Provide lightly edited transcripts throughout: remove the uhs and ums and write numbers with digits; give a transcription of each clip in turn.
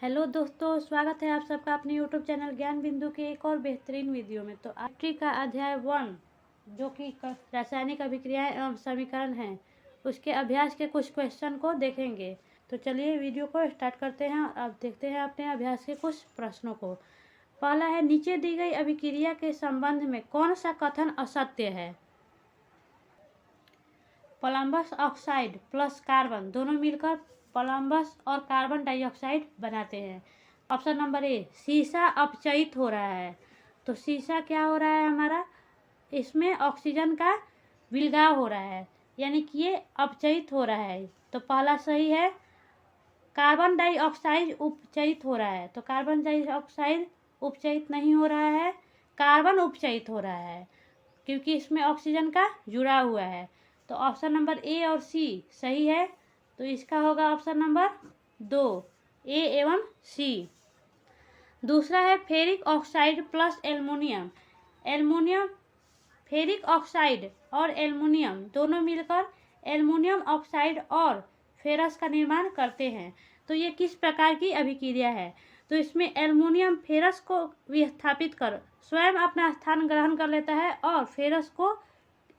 Hello दोस्तों, स्वागत है आप सबका अपने यूट्यूब चैनल ज्ञान बिंदु के एक और बेहतरीन वीडियो में। तो आर्ट्री का अध्याय 1 जो कि रासायनिक अभिक्रियाएं एवं समीकरण हैं, उसके अभ्यास के कुछ क्वेश्चन को देखेंगे। तो चलिए वीडियो को स्टार्ट करते हैं और अब देखते हैं अपने अभ्यास के कुछ प्रश्नों को। पहला है, नीचे दी गई अभिक्रिया के संबंध में कौन सा कथन असत्य है। प्लम्बस ऑक्साइड प्लस कार्बन दोनों मिलकर प्लम्बस और कार्बन डाइऑक्साइड बनाते हैं। ऑप्शन नंबर ए, सीसा अपचयित हो रहा है। तो सीसा क्या हो रहा है हमारा, इसमें ऑक्सीजन का विलगाव हो रहा है, यानी कि ये अपचयित हो रहा है। तो पहला सही है। कार्बन डाइऑक्साइड उपचयित हो रहा है, तो कार्बन डाइऑक्साइड उपचयित नहीं हो रहा है, कार्बन उपचयित हो रहा है, क्योंकि इसमें ऑक्सीजन का जुड़ा हुआ है। तो ऑप्शन नंबर ए और सी सही है। तो इसका होगा ऑप्शन नंबर 2, ए एवं सी। दूसरा है, ferric oxide plus aluminium ferric oxide और एल्युमिनियम दोनों मिलकर एल्युमिनियम ऑक्साइड और फेरस का निर्माण करते हैं। तो ये किस प्रकार की अभिक्रिया है। तो इसमें एल्युमिनियम फेरस को विस्थापित कर स्वयं अपना स्थान ग्रहण कर लेता है और फेरस को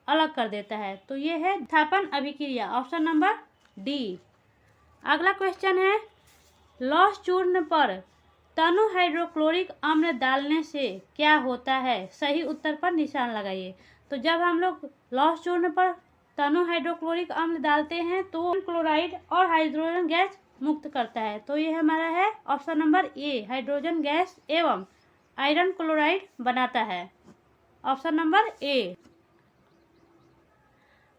अलग कर देता है। तो ये है विस्थापन अभिक्रिया, ऑप्शन नंबर डी। अगला क्वेश्चन है, लौह चूर्ण पर तनु हाइड्रोक्लोरिक अम्ल डालने से क्या होता है। सही उत्तर पर निशान लगाइए। तो जब हम लोग लौह चूर्ण पर तनु हाइड्रोक्लोरिक अम्ल डालते हैं तो क्लोराइड और हाइड्रोजन गैस मुक्त करता है। तो ये हमारा है option number A, hydrogen gas एवं आयरन क्लोराइड बनाता है, ऑप्शन नंबर ए।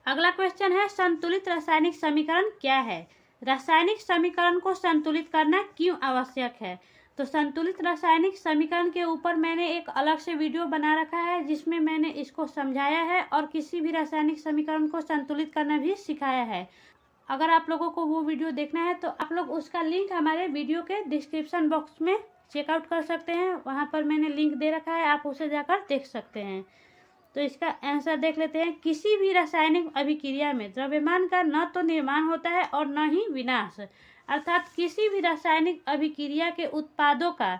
अगला क्वेश्चन है, संतुलित रासायनिक समीकरण क्या है। रासायनिक समीकरण को संतुलित करना क्यों आवश्यक है। तो संतुलित रासायनिक समीकरण के ऊपर मैंने एक अलग से वीडियो बना रखा है, जिसमें मैंने इसको समझाया है और किसी भी रासायनिक समीकरण को संतुलित करना भी सिखाया है। अगर आप लोगों को वो वीडियो देखना है तो आप लोग उसका लिंक हमारे वीडियो के डिस्क्रिप्शन बॉक्स में चेकआउट कर सकते हैं। वहाँ पर मैंने लिंक दे रखा है, आप उसे जाकर देख सकते हैं। तो इसका आंसर देख लेते हैं। किसी भी रासायनिक अभिक्रिया में द्रव्यमान का न तो निर्माण होता है और न ही विनाश, अर्थात किसी भी रासायनिक अभिक्रिया के उत्पादों का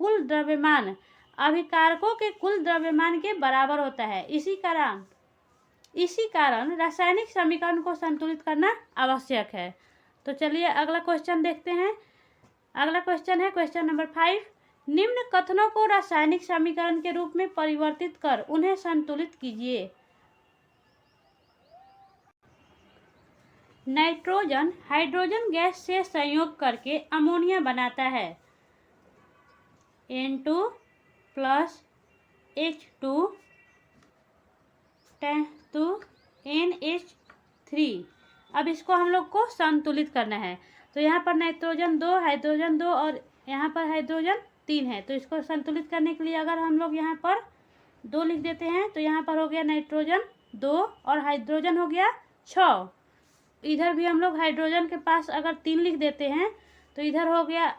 कुल द्रव्यमान अभिकारकों के कुल द्रव्यमान के बराबर होता है। इसी कारण रासायनिक समीकरण को संतुलित करना आवश्यक है। तो चलिए अगला क्वेश्चन देखते हैं। अगला क्वेश्चन है क्वेश्चन नंबर 5, निम्न कथनों को रासायनिक समीकरण के रूप में परिवर्तित कर उन्हें संतुलित कीजिए। नाइट्रोजन हाइड्रोजन गैस से संयोग करके अमोनिया बनाता है, N2 plus H2 to NH3। अब इसको हम लोग को संतुलित करना है। तो यहाँ पर नाइट्रोजन 2, हाइड्रोजन 2 और यहाँ पर हाइड्रोजन 3 है। तो इसको संतुलित करने के लिए अगर हम लोग यहाँ पर 2 लिख देते हैं तो यहाँ पर हो गया नाइट्रोजन 2 और हाइड्रोजन हो गया 6। इधर भी हम लोग हाइड्रोजन के पास अगर 3 लिख देते हैं तो इधर हो गया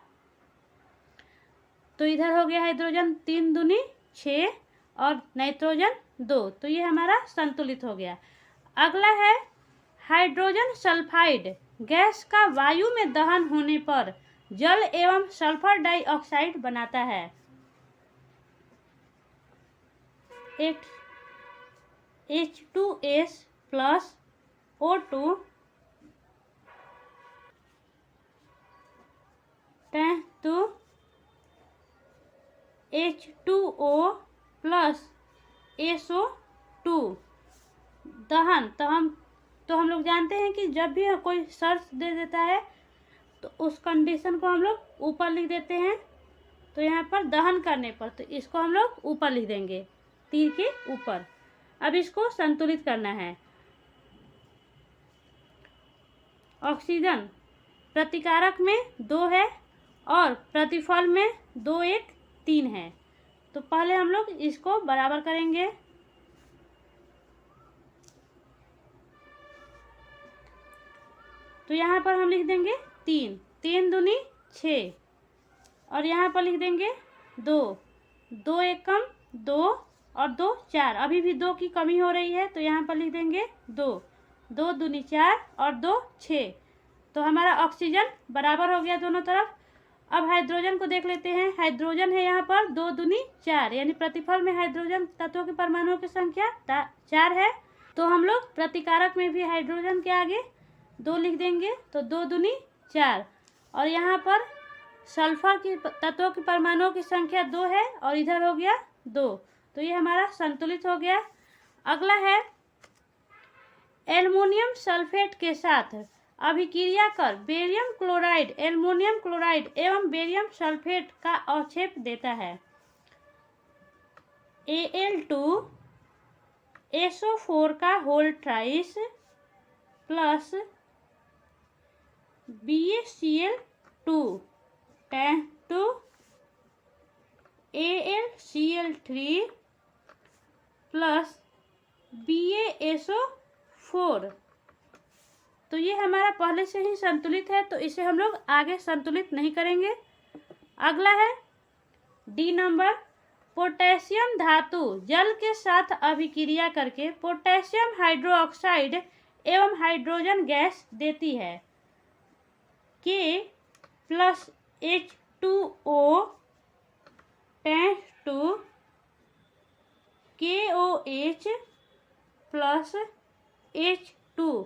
हाइड्रोजन 3 दूनी 6 और नाइट्रोजन 2। तो ये हमारा संतुलित हो गया। अगला है, हाइड्रोजन सल्फाइड गैस का वायु में दहन होने पर जल एवं सल्फर डाइऑक्साइड बनाता है, H2S plus O2 to H2O plus SO2 दहन। तो हम लोग जानते हैं कि जब भी कोई शर्त दे देता है तो उस कंडीशन को हम लोग ऊपर लिख देते हैं। तो यहाँ पर दहन करने पर तो इसको हम लोग ऊपर लिख देंगे, तीर के ऊपर। अब इसको संतुलित करना है। ऑक्सीजन प्रतिकारक में 2 है और प्रतिफल में 2, 1, 3 है। तो पहले हम लोग इसको बराबर करेंगे। तो यहाँ पर हम लिख देंगे 3, 3 दूनी 6 और यहाँ पर लिख देंगे 2, 2 एक कम 2 और 2 4। अभी भी 2 की कमी हो रही है तो यहाँ पर लिख देंगे 2, 2 दूनी 4 और 2 6। तो हमारा ऑक्सीजन बराबर हो गया दोनों तरफ। अब हाइड्रोजन को देख लेते हैं। हाइड्रोजन है यहाँ पर 2 दूनी 4, यानी प्रतिफल में हाइड्रोजन तत्वों के परमाणुओं की संख्या 4 है। तो हम लोग प्रतिकारक में भी हाइड्रोजन के आगे 2 लिख देंगे, तो 2 दूनी 4। और यहाँ पर सल्फर की तत्वों के परमाणुओं की संख्या 2 है और इधर हो गया 2, तो ये हमारा संतुलित हो गया। अगला है एल्युमिनियम सल्फेट के साथ अभिक्रिया कर बेरियम क्लोराइड, एल्युमिनियम क्लोराइड एवं बेरियम सल्फेट का अवक्षेप देता है। Al2SO4 का whole thrice plus BaCl2 to AlCl3 plus BaSO4, तो ये हमारा पहले से ही संतुलित है, तो इसे हम लोग आगे संतुलित नहीं करेंगे। अगला है डी नंबर, पोटेशियम धातु जल के साथ अभिक्रिया करके पोटेशियम हाइड्रोक्साइड एवं हाइड्रोजन गैस देती है। K plus H2O tends to KOH plus H2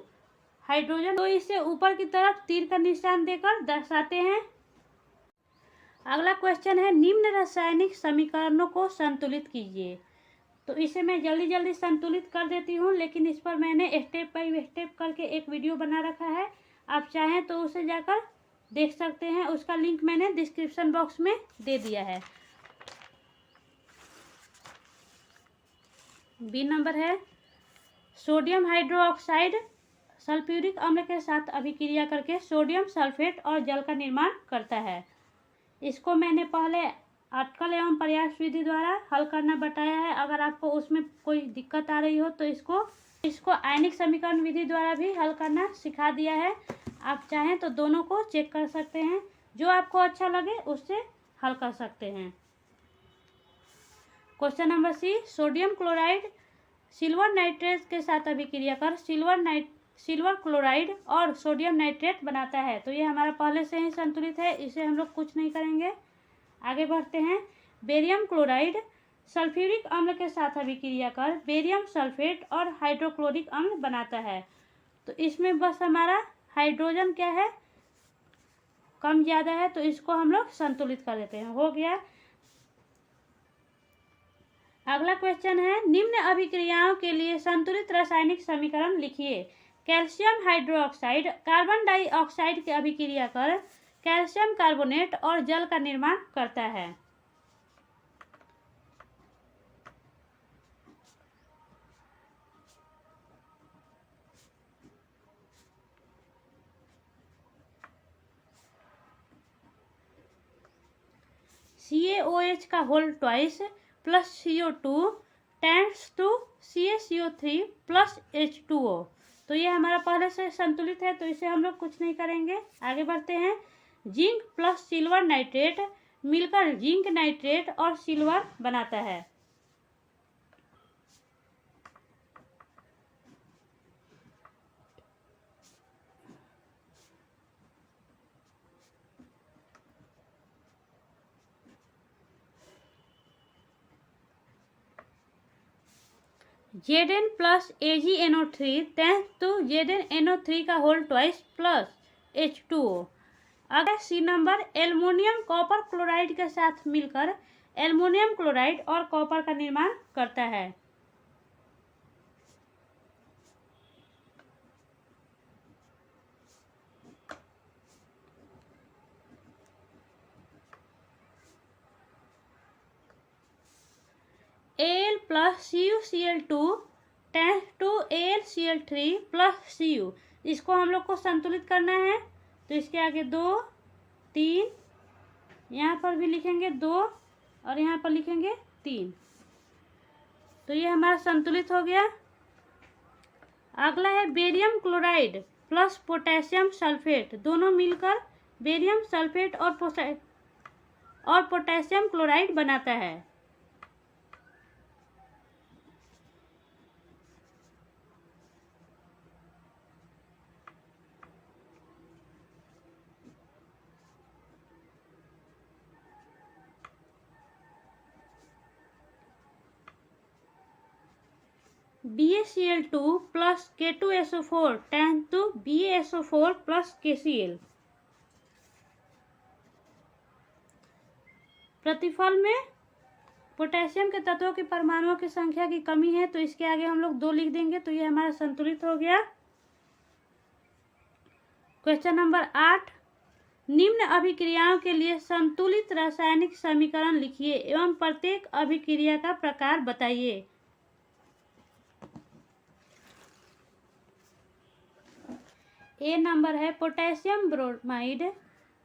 hydrogen, तो इसे ऊपर की तरफ तीर का निशान देकर दर्शाते हैं। अगला क्वेश्चन है निम्न रासायनिक समीकरणों को संतुलित कीजिए। तो इसे मैं जल्दी जल्दी संतुलित कर देती हूँ, लेकिन इस पर मैंने स्टेप बाय स्टेप करके एक वीडियो बना रखा है, आप चाहें तो उसे जाकर देख सकते हैं, उसका लिंक मैंने डिस्क्रिप्शन बॉक्स में दे दिया है। बी नंबर है सोडियम हाइड्रोक्साइड सल्फ्यूरिक अम्ल के साथ अभिक्रिया करके सोडियम सल्फेट और जल का निर्माण करता है। इसको मैंने पहले अटकल एवं प्रयास विधि द्वारा हल करना बताया है। अगर आपको उसमें कोई दिक्कत आ रही हो तो इसको आयनिक समीकरण विधि द्वारा भी हल करना सिखा दिया है। आप चाहें तो दोनों को चेक कर सकते हैं, जो आपको अच्छा लगे उससे हल कर सकते हैं। Question number C, sodium chloride silver nitrate के साथ अभिक्रिया कर सिल्वर क्लोराइड और सोडियम नाइट्रेट बनाता है। तो ये हमारा पहले से ही संतुलित है, इसे हम लोग कुछ नहीं करेंगे। आगे बढ़ते हैं। बेरियम क्लोराइड सल्फ्यूरिक अम्ल के साथ अभिक्रिया कर बेरियम सल्फेट और हाइड्रोक्लोरिक अम्ल बनाता है। तो इसमें बस हमारा हाइड्रोजन क्या है, कम ज़्यादा है, तो इसको हम लोग संतुलित कर देते हैं, हो गया। अगला क्वेश्चन है निम्न अभिक्रियाओं के लिए संतुलित रासायनिक समीकरण लिखिए। कैल्शियम हाइड्रोक्साइड कार्बन डाइऑक्साइड की अभिक्रिया कर कैल्शियम कार्बोनेट और जल का निर्माण करता है। CaOH का whole twice plus CO2 tends to CaCO3 plus H2O, तो ये हमारा पहले से संतुलित है, तो इसे हम लोग कुछ नहीं करेंगे। आगे बढ़ते हैं। जिंक प्लस सिल्वर नाइट्रेट मिलकर जिंक नाइट्रेट और सिल्वर बनाता है। Zn plus AgNO3 tends to ZnNO3 का होल ट्वाइस प्लस H2O। अगला C number, aluminium copper chloride के साथ मिलकर एल्युमिनियम क्लोराइड और कॉपर का निर्माण करता है। Al plus CuCl2 tends to AlCl3 plus Cu, इसको हम लोग को संतुलित करना है, तो इसके आगे 2 3, यहाँ पर भी लिखेंगे 2 और यहाँ पर लिखेंगे 3, तो ये हमारा संतुलित हो गया। अगला है barium chloride plus potassium sulphate, दोनों मिलकर बेरियम सल्फेट और पोटेशियम क्लोराइड बनाता है। BaCl2 plus K2SO4 tends to BaSO4 plus KCl। प्रतिफल में पोटेशियम के तत्वों के परमाणुओं की संख्या की कमी है, तो इसके आगे हम लोग 2 लिख देंगे, तो ये हमारा संतुलित हो गया। क्वेश्चन नंबर 8, निम्न अभिक्रियाओं के लिए संतुलित रासायनिक समीकरण लिखिए एवं प्रत्येक अभिक्रिया का प्रकार बताइए। ए नंबर है पोटेशियम ब्रोमाइड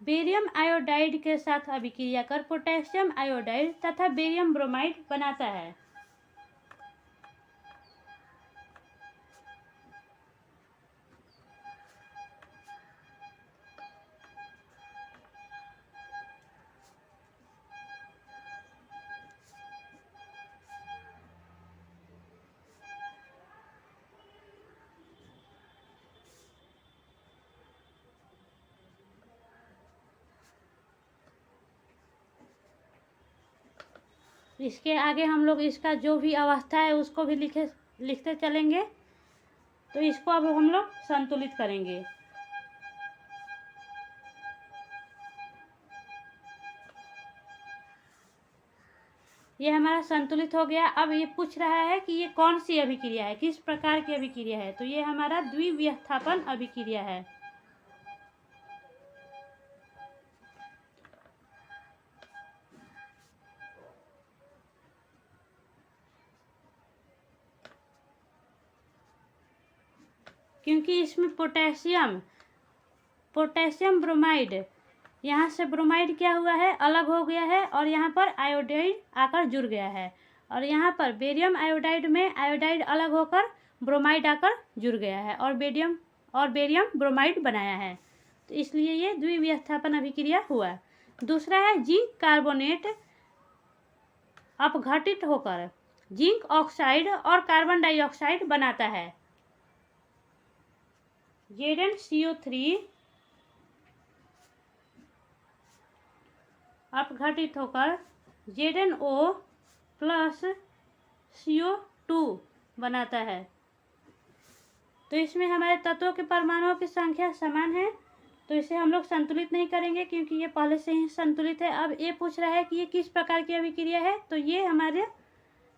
बेरियम आयोडाइड के साथ अभिक्रिया कर पोटेशियम आयोडाइड तथा बेरियम ब्रोमाइड बनाता है। इसके आगे हम लोग इसका जो भी अवस्था है उसको भी लिखते चलेंगे, तो इसको अब हम लोग संतुलित करेंगे। ये हमारा संतुलित हो गया। अब ये पूछ रहा है कि ये कौन सी अभिक्रिया है, किस प्रकार की अभिक्रिया है, तो ये हमारा द्विविस्थापन अभिक्रिया है। क्योंकि इसमें पोटेशियम ब्रोमाइड, यहाँ से ब्रोमाइड क्या हुआ है, अलग हो गया है और यहाँ पर आयोडाइड आकर जुड़ गया है, और यहाँ पर बेरियम आयोडाइड में आयोडाइड अलग होकर ब्रोमाइड आकर जुड़ गया है और बेरियम ब्रोमाइड बनाया है, तो इसलिए ये द्विविस्थापन अभिक्रिया हुआ। दूसरा है जिंक कार्बोनेट अपघटित होकर जिंक ऑक्साइड और कार्बन डाइऑक्साइड बनाता है। ZnCO3 अपघटित होकर ZnO प्लस CO2 बनाता है। तो इसमें हमारे तत्वों के परमाणुओं की संख्या समान है, तो इसे हम लोग संतुलित नहीं करेंगे क्योंकि ये पहले से ही संतुलित है। अब ये पूछ रहा है कि ये किस प्रकार की अभिक्रिया है, तो ये हमारे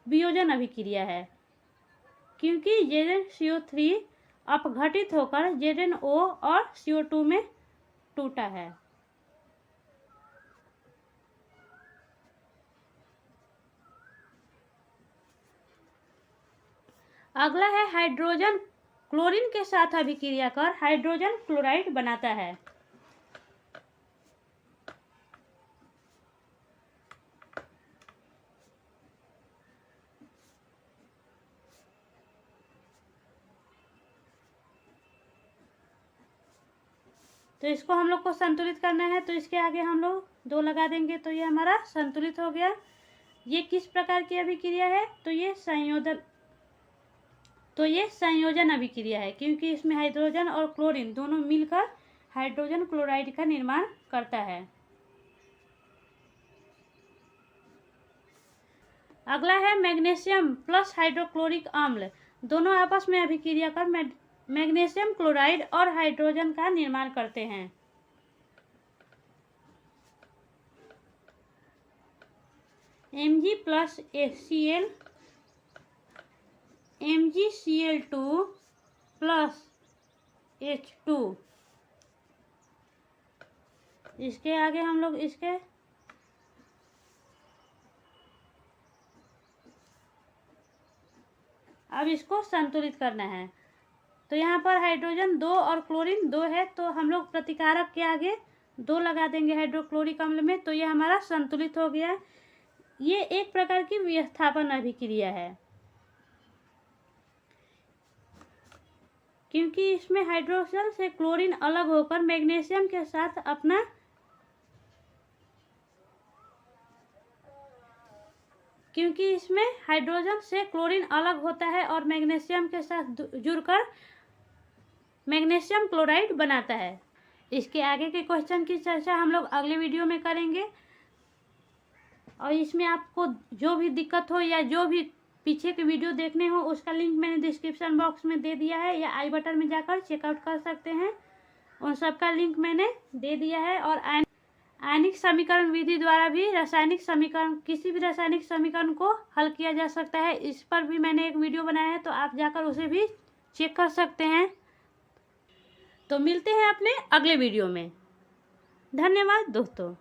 वियोजन अभिक्रिया है, क्योंकि ZnCO3 अपघटित होकर ZnO और CO2 में टूटा है। अगला है हाइड्रोजन क्लोरीन के साथ अभिक्रिया कर हाइड्रोजन क्लोराइड बनाता है। तो इसको हम लोग को संतुलित करना है, तो इसके आगे हम लोग 2 लगा देंगे, तो ये हमारा संतुलित हो गया। ये किस प्रकार की अभिक्रिया है, तो ये संयोजन अभिक्रिया है, क्योंकि इसमें हाइड्रोजन और क्लोरीन दोनों मिलकर हाइड्रोजन क्लोराइड का निर्माण करता है। अगला है मैग्नीशियम प्लस हाइड्रोक्लोरिक अम्ल, दोनों आपस में अभिक्रिया कर मैग्नीशियम क्लोराइड और हाइड्रोजन का निर्माण करते हैं। Mg plus HCl MgCl2 plus H2। इसके आगे हम लोग अब इसको संतुलित करना है। तो यहाँ पर हाइड्रोजन 2 और क्लोरीन 2 है, तो हम लोग प्रतिकारक के आगे 2 लगा देंगे हाइड्रोक्लोरिक अम्ल में, तो ये हमारा संतुलित हो गया। ये एक प्रकार की विस्थापन अभिक्रिया है, क्योंकि इसमें हाइड्रोजन से क्लोरीन अलग होकर मैग्नीशियम के साथ क्योंकि इसमें हाइड्रोजन से क्लोरीन अलग होता है और मैग्नीशियम के साथ जुड़कर मैग्नीशियम क्लोराइड बनाता है। इसके आगे के क्वेश्चन की चर्चा हम लोग अगले वीडियो में करेंगे, और इसमें आपको जो भी दिक्कत हो या जो भी पीछे के वीडियो देखने हो उसका लिंक मैंने डिस्क्रिप्शन बॉक्स में दे दिया है, या आई बटन में जाकर चेकआउट कर सकते हैं, उन सब का लिंक मैंने दे दिया है। और आयनिक समीकरण विधि द्वारा भी रासायनिक समीकरण, किसी भी रासायनिक समीकरण को हल किया जा सकता है, इस पर भी मैंने एक वीडियो बनाया है, तो आप जाकर उसे भी चेक कर सकते हैं। तो मिलते हैं अपने अगले वीडियो में। धन्यवाद दोस्तों।